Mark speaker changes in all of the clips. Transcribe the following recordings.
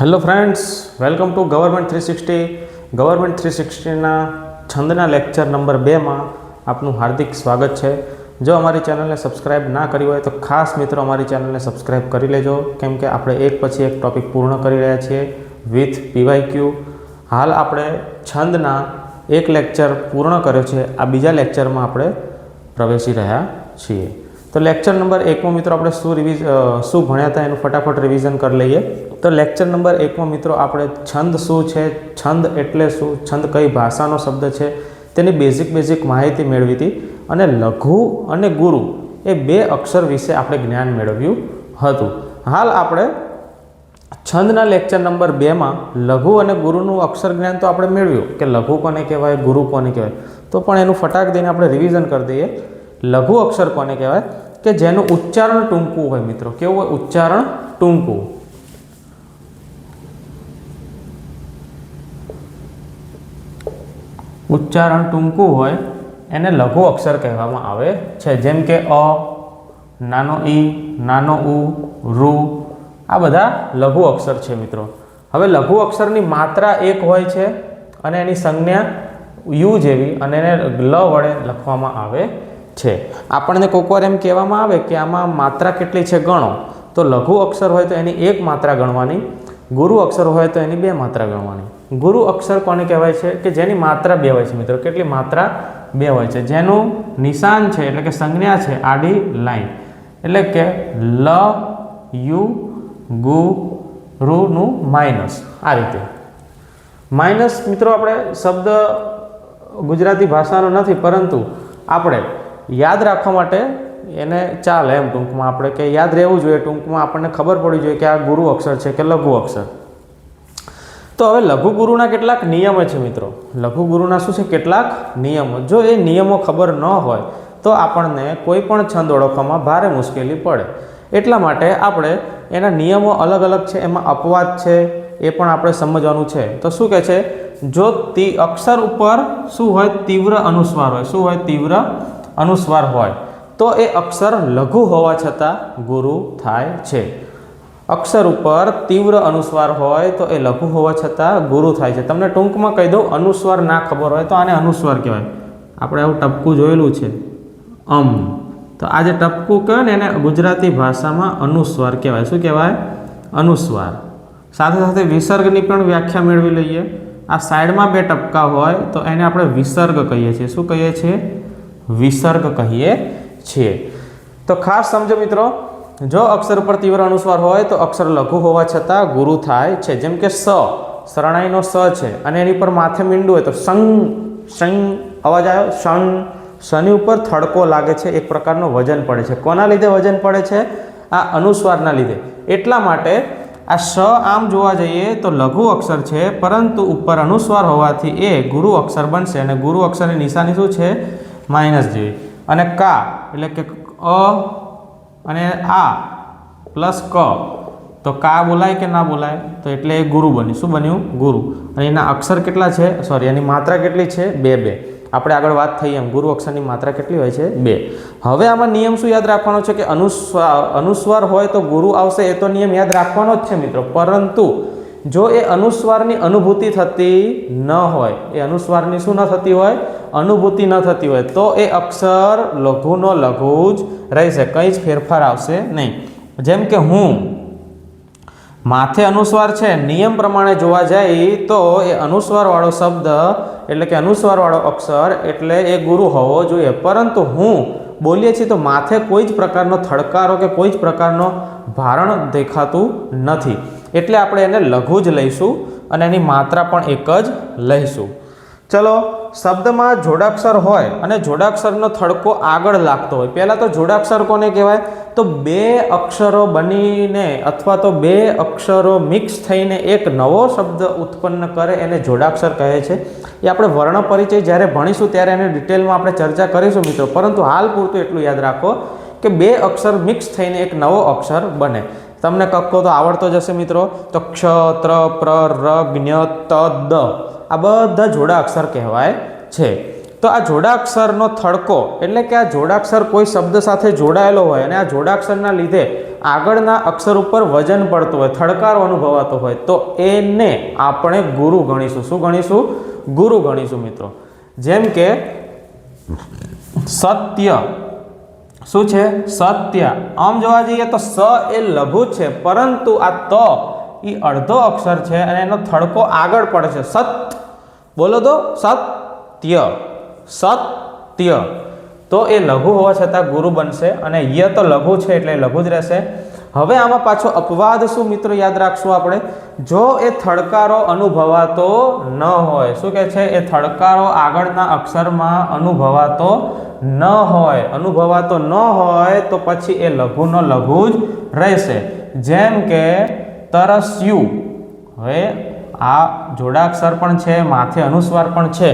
Speaker 1: Hello friends, welcome to government 360. Government 360ના છંદના lecture number 2માં આપનું હાર્દિક સ્વાગત છે. જો અમારી ચેનલને સબસ્ક્રાઈબ ના કરી હોય તો ખાસ મિત્રો અમારી ચેનલને સબસ્ક્રાઈબ કરી લેજો, કેમ કે આપણે એક પછી એક ટૉપિક પૂર્ણ કરી રહ્યા છીએ વિથ PYQ. હાલ આપણે છંદના એક લેક્ચર પૂર્ણ કર્યો છે, આ બીજા લેક્ચરમાં આપણે પ્રવેશી રહ્યા છીએ. તો લેક્ચર નંબર 1માં મિત્રો આપણે શું ભણ્યા હતા એનું ફટાફટ રિવિઝન કરી લઈએ. તો લેક્ચર નંબર 1માં મિત્રો આપણે છંદ શું છે, છંદ એટલે શું, છંદ કઈ ભાષાનો શબ્દ છે, તેની બેઝિક માહિતી મેળવી હતી. અને લઘુ અને ગુરુ એ બે અક્ષર વિશે આપણે જ્ઞાન મેળવ્યું હતું. હાલ આપણે છંદના લેક્ચર નંબર 2માં લઘુ અને ગુરુનું અક્ષર જ્ઞાન તો આપણે મેળવ્યું કે લઘુ કોને કહેવાય, ગુરુ કોને કહેવાય. તો પણ એનું ફટાક દઈને આપણે રિવિઝન કરી દઈએ. લઘુ અક્ષર કોને કહેવાય કે જેનું ઉચ્ચારણ ટૂંકું હોય. મિત્રો કેવું હોય? ઉચ્ચારણ ટૂંકું. ઉચ્ચારણ ટૂંકું હોય એને લઘુ અક્ષર કહેવામાં આવે છે. જેમ કે અ, નાનો ઈ, નાનો ઉ, રૂ, આ બધા લઘુ અક્ષર છે મિત્રો. હવે લઘુ અક્ષરની માત્રા એક હોય છે અને એની સંજ્ઞા યુ જેવી અને એને લ વડે લખવામાં આવે છે. આપણને કોઈક વાર એમ કહેવામાં આવે કે આમાં માત્રા કેટલી છે ગણો, તો લઘુ અક્ષર હોય તો એની એક માત્રા ગણવાની, ગુરુ અક્ષર હોય તો એની બે માત્રા ગણવાની. ગુરુ અક્ષર કોને કહેવાય છે કે જેની માત્રા બે હોય છે મિત્રો. કેટલી માત્રા? બે હોય છે. જેનું નિશાન છે એટલે કે સંજ્ઞા છે આડી લાઈન, એટલે કે લ, યુ, ગુ, રૂનું માઇનસ. આ રીતે માઇનસ મિત્રો આપણે શબ્દ ગુજરાતી ભાષાનો નથી, પરંતુ આપણે યાદ રાખવા માટે એને ચાલે એમ ટૂંકમાં આપણે કે યાદ રહેવું જોઈએ. ટૂંકમાં આપણને ખબર પડવી જોઈએ કે આ ગુરુ અક્ષર છે કે લઘુ અક્ષર. તો હવે લઘુ ગુરુના કેટલાક નિયમો છે મિત્રો. લઘુ ગુરુના શું છે? કેટલાક નિયમો. જો એ નિયમો ખબર ન હોય તો આપણને કોઈ પણ છંદ ઓળખવામાં ભારે મુશ્કેલી પડે. એટલા માટે આપણે એના નિયમો અલગ અલગ છે, એમાં અપવાદ છે એ પણ આપણે સમજવાનું છે. તો શું કહે છે? જો અક્ષર ઉપર શું હોય? તીવ્ર અનુસ્વાર હોય. શું હોય? તીવ્ર અનુસ્વાર હોય તો એ અક્ષર લઘુ હોવા છતાં ગુરુ થાય છે. અક્ષર ઉપર તીવ્ર અનુસ્વાર હોય તો એ લઘુ હોવા છતાં ગુરુ થાય છે. તમને ટૂંકમાં કહી દઉં, અનુસ્વાર ના ખબર હોય તો આને અનુસ્વાર કહેવાય. આપણે આવું ટપકું જોયેલું છે તો આ જે ટપકું કહેવાય ને એને ગુજરાતી ભાષામાં અનુસ્વાર કહેવાય. શું કહેવાય? અનુસ્વાર. સાથે સાથે વિસર્ગની પણ વ્યાખ્યા મેળવી લઈએ. આ સાઈડમાં બે ટપકા હોય તો એને આપણે વિસર્ગ કહીએ છીએ. શું કહીએ છીએ? વિસર્ગ કહીએ છીએ. તો ખાસ સમજો મિત્રો, જો અક્ષર ઉપર તીવ્ર અનુસ્વાર હોય તો અક્ષર લઘુ હોવા છતાં ગુરુ થાય છે. જેમ કે સ, શરણાઈનો સ છે અને એની પર માથે મીંડું હોય તો સંગ, સંગ અવાજ આવ્યો. શન, શની ઉપર થડકો લાગે છે, એક પ્રકારનો વજન પડે છે. કોના લીધે વજન પડે છે? આ અનુસ્વારના લીધે. એટલા માટે આ સ આમ જોવા જઈએ તો લઘુ અક્ષર છે, પરંતુ ઉપર અનુસ્વાર હોવાથી એ ગુરુ અક્ષર બનશે. અને ગુરુ અક્ષરની નિશાની શું છે? માઇનસ જેવી. અને કા એટલે કે અ અને આ પ્લસ ક, તો કા બોલાય કે ના બોલાય? તો એટલે એ ગુરુ બન્યું. શું બન્યું? ગુરુ. અને એના અક્ષર કેટલા છે? એની માત્રા કેટલી છે? બે. આપણે આગળ વાત થઈ એમ ગુરુ અક્ષરની માત્રા કેટલી હોય છે? 2. હવે આમાં નિયમ શું યાદ રાખવાનો છે કે અનુસ્વાર હોય તો ગુરુ આવશે, એ તો નિયમ યાદ રાખવાનો જ છે મિત્રો. પરંતુ જો એ અનુસ્વારની અનુભૂતિ થતી ન હોય, એ અનુસ્વારની શું ન થતી હોય? અનુભૂતિ ન થતી હોય, તો એ અક્ષર લઘુનો લઘુ જ રહેશે, કંઈ જ ફેરફાર આવશે નહીં. જેમ કે હું, માથે અનુસ્વાર છે, નિયમ પ્રમાણે જોવા જાય તો એ અનુસ્વારવાળો શબ્દ એટલે કે અનુસ્વારવાળો અક્ષર એટલે એ ગુરુ હોવો જોઈએ. પરંતુ હું બોલીએ છીએ તો માથે કોઈ જ પ્રકારનો થડકારો કે કોઈ જ પ્રકારનો ભારણ દેખાતું નથી, એટલે આપણે એને લઘુ જ લઈશું અને એની માત્રા પણ એક જ લઈશું. ચલો, શબ્દમાં જોડાક્ષર હોય અને જોડાક્ષરનો થડકો આગળ લાગતો હોય. પહેલાં તો જોડાક્ષર કોને કહેવાય? તો બે અક્ષરો બનીને અથવા તો બે અક્ષરો મિક્સ થઈને એક નવો શબ્દ ઉત્પન્ન કરે એને જોડાક્ષર કહે છે. એ આપણે વર્ણ પરિચય જ્યારે ભણીશું ત્યારે એને ડિટેલમાં આપણે ચર્ચા કરીશું મિત્રો. પરંતુ હાલ પૂરતું એટલું યાદ રાખો કે બે અક્ષર મિક્સ થઈને એક નવો અક્ષર બને. તમને કક્કો તો આવડતો જ હશે મિત્રો. તો ક્ષ, ત્ર, પ્ર, ર, જ્ઞ, ત, દ આ બધા જોડાક્ષર કહેવાય છે. તો આ જોડાક્ષરનો થડકો એટલે કે આ જોડાક્ષર કોઈ શબ્દ સાથે જોડાયેલો હોય અને આ જોડાક્ષરના લીધે આગળના અક્ષર ઉપર વજન પડતું હોય, થડકારો અનુભવાતો હોય, તો એને આપણે ગુરુ ગણીશું. શું ગણીશું? ગુરુ ગણીશું મિત્રો. જેમ કે સત્ય. શું છે? સત્ય. આમ જોવા જઈએ તો સ એ લઘુ છે, પરંતુ આ ત એ અડધો અક્ષર છે અને એનો થડકો આગળ પડે છે. સત, બોલો તો, સત્ય. સત્ય. તો એ લઘુ હોવા છતાં ગુરુ બનશે, અને ય તો લઘુ છે એટલે લઘુ જ રહેશે. હવે આમાં પાછો અપવાદ શું મિત્રો યાદ રાખશું આપણે? જો એ થડકારો અનુભવાતો ન હોય. શું કહે છે? એ થડકારો આગળના અક્ષરમાં અનુભવાતો ન હોય. અનુભવાતો ન હોય તો પછી એ લઘુનો લઘુ જ રહેશે. જેમ કે તરસ્યું. હવે આ જોડાક્ષર પણ છે, માથે અનુસ્વાર પણ છે.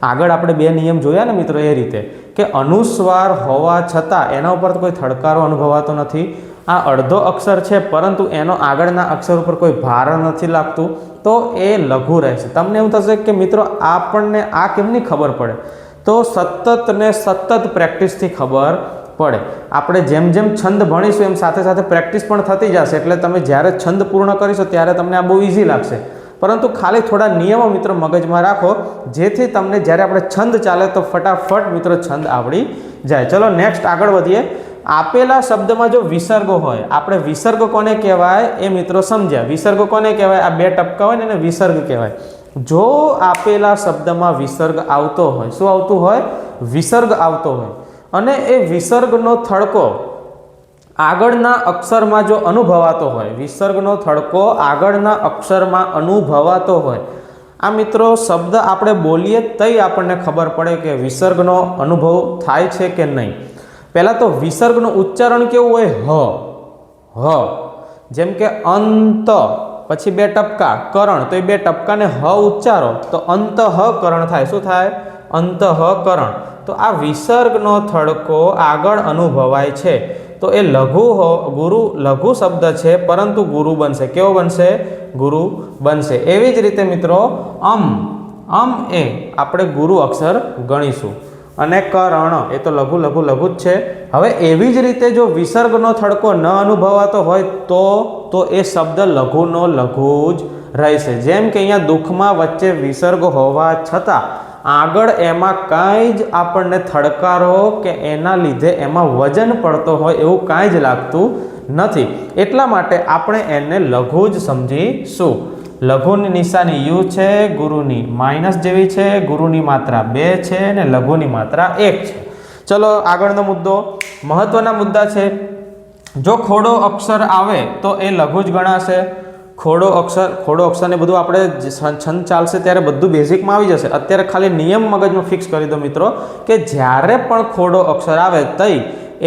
Speaker 1: આગળ આપણે બે નિયમ જોયા ને મિત્રો, એ રીતે કે અનુસ્વાર હોવા છતાં એના ઉપર કોઈ થડકારો અનુભવાતો નથી. આ અડધો અક્ષર છે, પરંતુ એનો આગળના અક્ષર ઉપર કોઈ ભાર નથી લાગતું, તો એ લઘુ રહેશે. તમને એવું થશે કે મિત્રો આપણને આ કેમની ખબર પડે? તો સતત ને સતત પ્રેક્ટિસથી ખબર પડે. આપણે જેમ જેમ છંદ ભણીશું એમ સાથે સાથે પ્રેક્ટિસ પણ થતી જશે, એટલે તમે જ્યારે છંદ પૂર્ણ કરીશો ત્યારે તમને આ બહુ ઇઝી લાગશે. પરંતુ ખાલી થોડા નિયમો મિત્રો મગજમાં રાખો, જેથી તમને જ્યારે આપણે છંદ ચાલે તો ફટાફટ મિત્રો છંદ આવડી જાય. ચલો નેક્સ્ટ આગળ વધીએ. આપેલા શબ્દમાં જો વિસર્ગો હોય, આપણે વિસર્ગ કોને કહેવાય એ મિત્રો સમજ્યા. વિસર્ગ કોને કહેવાય? આ બે ટપકા હોય ને એને વિસર્ગ કહેવાય. જો આપેલા શબ્દમાં વિસર્ગ આવતો હોય, શું આવતું હોય? વિસર્ગ આવતો હોય, અને એ વિસર્ગનો થડકો આગળના અક્ષરમાં જો અનુભવાતો હોય, વિસર્ગનો થડકો આગળના અક્ષરમાં અનુભવાતો હોય, આ મિત્રો શબ્દ આપણે બોલીએ તઈ આપણને ખબર પડે કે વિસર્ગનો અનુભવ થાય છે કે નહીં. પહેલાં તો વિસર્ગનું ઉચ્ચારણ કેવું હોય? હ. જેમ કે અંત, પછી બે ટપકા કરણ, તો એ બે ટપકાને હ ઉચ્ચારો તો અંતઃ કરણ થાય. શું થાય? અંતઃ કરણ. તો આ વિસર્ગનો થડકો આગળ અનુભવાય છે, તો એ ગુરુ લઘુ શબ્દ છે, પરંતુ ગુરુ બનશે. કેવો બનશે? ગુરુ બનશે. એવી જ રીતે મિત્રો અમ એ આપણે ગુરુ અક્ષર ગણીશું, અને કરણ એ તો લઘુ લઘુ લઘુ જ છે. હવે એવી જ રીતે જો વિસર્ગનો થડકો ન અનુભવાતો હોય તો એ શબ્દ લઘુનો લઘુ જ રહેશે. જેમ કે અહીંયા દુઃખમાં વચ્ચે વિસર્ગ હોવા છતાં આગળ એમાં કાંઈ જ આપણને થડકારો કે એના લીધે એમાં વજન પડતો હોય એવું કાંઈ જ લાગતું નથી. એટલા માટે આપણે એને લઘુ જ સમજીશું. લઘુની નિશાની યુ છે, ગુરુની માઇનસ જેવી છે, ગુરુની માત્રા 2 છે અને લઘુની માત્રા 1 છે. ચલો આગળનો મુદ્દો, મહત્વના મુદ્દા છે. જો ખોડો અક્ષર આવે તો એ લઘુ જ ગણાશે. ખોડો અક્ષરને બધું આપણે છંદ ચાલશે ત્યારે બધું બેઝિકમાં આવી જશે. અત્યારે ખાલી નિયમ મગજમાં ફિક્સ કરી દો મિત્રો કે જ્યારે પણ ખોડો અક્ષર આવે તઈ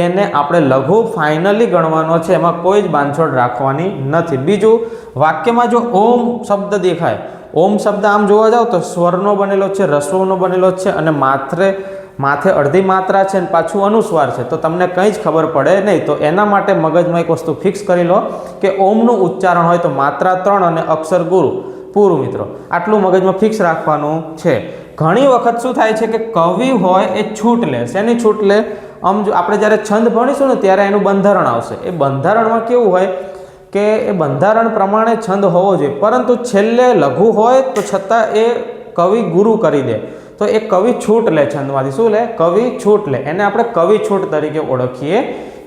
Speaker 1: એને આપણે લઘુ ફાઇનલી ગણવાનો છે, એમાં કોઈ જ બાંધછોડ રાખવાની નથી. બીજું, વાક્યમાં જો ઓમ શબ્દ દેખાય, ઓમ શબ્દ આમ જોવા જાવ તો સ્વરનો બનેલો છે, રસ્વનો બનેલો છે, અને માથે અડધી માત્રા છે અને પાછું અનુસ્વાર છે, તો તમને કંઈ જ ખબર પડે નહીં. તો એના માટે મગજમાં એક વસ્તુ ફિક્સ કરી લો કે ઓમનું ઉચ્ચારણ હોય તો માત્રા 3 અને અક્ષર ગુરુ, પૂરું મિત્રો. આટલું મગજમાં ફિક્સ રાખવાનું છે. ઘણી વખત શું થાય છે કે કવિ હોય એ છૂટ લે. શેની છૂટ લે? જો આપણે જ્યારે છંદ ભણીશું ને ત્યારે એનું બંધારણ આવશે. એ બંધારણમાં કેવું હોય કે એ બંધારણ પ્રમાણે છંદ હોવો જોઈએ, પરંતુ છેલ્લે લઘુ હોય તો છતાં એ કવિ ગુરુ કરી દે. તો એ કવિ છૂટ લે છંદમાંથી. શું લે? કવિ છૂટ લે. એને આપણે કવિ છૂટ તરીકે ઓળખીએ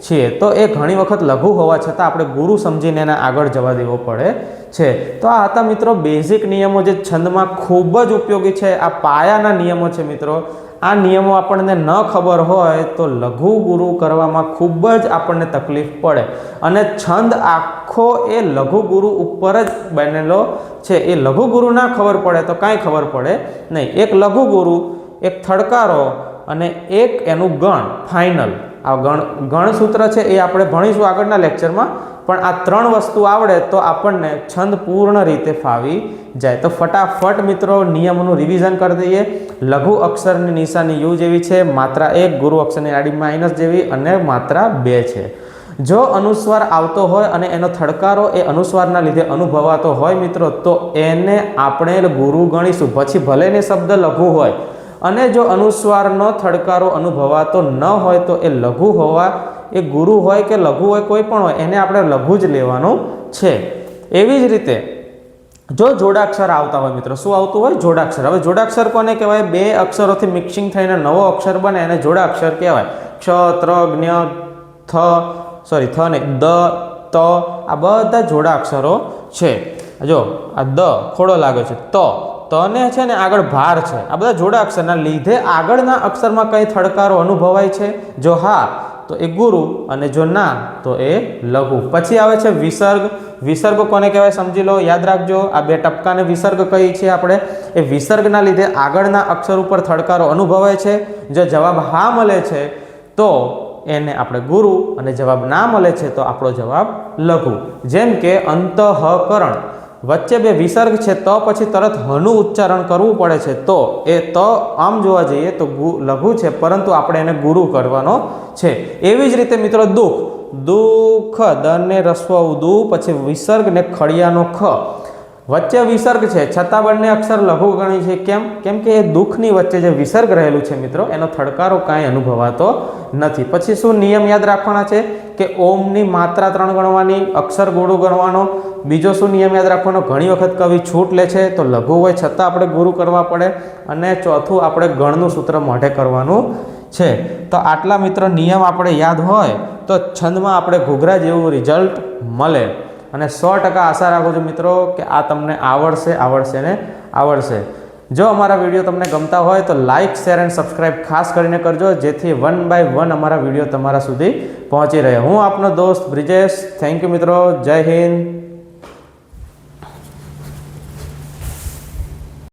Speaker 1: છીએ. તો એ ઘણી વખત લઘુ હોવા છતાં આપણે ગુરુ સમજીને એને આગળ જવા દેવો પડે છે. તો આ હતા મિત્રો બેઝિક નિયમો જે છંદમાં ખૂબ જ ઉપયોગી છે. આ પાયાના નિયમો છે મિત્રો. આ નિયમો આપણને ન ખબર હોય તો લઘુ ગુરુ કરવામાં ખૂબ જ આપણને તકલીફ પડે, અને છંદ આખો એ લઘુ ગુરુ ઉપર જ બનેલો છે. એ લઘુ ગુરુ ના ખબર પડે તો કાંઈ ખબર પડે નહીં. એક લઘુ ગુરુ, એક થડકારો અને એક એનું ગણ ફાઇનલ. આ ગણ સૂત્ર છે એ આપણે ભણીશું આગળના લેક્ચરમાં, પણ આ 3 વસ્તુ આવડે તો આપણને છંદ પૂર્ણ રીતે ફાવી જાય. તો ફટાફટ મિત્રો નિયમોનું રિવિઝન કરી દઈએ. લઘુ અક્ષરની નિશાની યુ જેવી છે, માત્રા 1, ગુરુ અક્ષરની આડી માઇનસ જેવી, અને માત્રા 2 છે. જો અનુસ્વાર આવતો હોય અને એનો થડકારો એ અનુસ્વારના લીધે અનુભવાતો હોય મિત્રો, તો એને આપણે ગુરુ ગણીશું. પછી ભલે ને શબ્દ લઘુ હોય, અને જો અનુસ્વારનો થડકારો અનુભવાતો ન હોય તો એ લઘુ હોવા એ ગુરુ હોય કે લઘુ હોય કોઈ પણ હોય એને આપણે લઘુ જ લેવાનું છે। એવી જ રીતે જો જોડાક્ષર આવતા હોય મિત્રો, શું આવતું હોય? જોડાક્ષર। હવે જોડાક્ષર કોને કહેવાય? બે અક્ષરોથી મિક્સિંગ થઈને નવો અક્ષર બને એને જોડાક્ષર કહેવાય। ક્ષ, ત્ર, જ્ઞ, થ ને દ, ત આ બધા જોડાક્ષરો છે। જો આ દ ખોડો લાગે છે, તને છે ને આગળ ભાર છે, આ બધા જોડાક્ષરના લીધે આગળના અક્ષરમાં કઈ થડકારો અનુભવાય છે? જો હા તો એ ગુરુ અને જો ના તો એ લઘુ। પછી આવે છે વિસર્ગ। વિસર્ગ કોને કહેવાય સમજી લો, યાદ રાખજો। આ બે ટપકાને વિસર્ગ કહીએ છીએ આપણે। એ વિસર્ગના લીધે આગળના અક્ષર ઉપર થડકારો અનુભવાય છે। જો જવાબ હા મળે છે તો એને આપણે ગુરુ અને જવાબ ના મળે છે તો આપણો જવાબ લઘુ। જેમ કે અંતઃકરણ, વચ્ચે બે વિસર્ગ છે તો પછી તરત હનું ઉચ્ચારણ કરવું પડે છે તો એ ત આમ જોવા જઈએ તો લઘુ છે, પરંતુ આપણે એને ગુરુ કરવાનો છે। એવી જ રીતે મિત્રો દુઃખ, દુઃખ દ ને રસ્વ દુ, પછી વિસર્ગ ને ખડિયાનો ખ, વચ્ચે વિસર્ગ છે છતાં બંને અક્ષર લઘુ ગણી છે। કેમ કે એ દુઃખની વચ્ચે જે વિસર્ગ રહેલું છે મિત્રો એનો થડકારો કાંઈ અનુભવાતો નથી। પછી શું નિયમ યાદ રાખવાના છે કે ઓમની માત્રા 3 ગણવાની, અક્ષર ગુરુ ગણવાનો। બીજો શું નિયમ યાદ રાખવાનો? ઘણી વખત કવિ છૂટ લે છે તો લઘુ હોય છતાં આપણે ગુરુ કરવા પડે। અને ચોથું આપણે ગણનું સૂત્ર મોઢે કરવાનું છે। તો આટલા મિત્રો નિયમ આપણે યાદ હોય તો છંદમાં આપણે ઘૂઘરા જેવું રિઝલ્ટ મળે। અને 100% આશા રાખું છું મિત્રો કે આ તમને આવડશે। જો અમારા વિડીયો તમને ગમતા હોય તો લાઇક, શેર એન્ડ સબસ્ક્રાઇબ ખાસ કરીને કરજો, જેથી 1 બાય 1 અમારા વિડીયો તમારા સુધી પહોંચી રહે। હું આપનો દોસ્ત બ્રિજેશ। થેન્ક યુ મિત્રો। જય હિન્દ।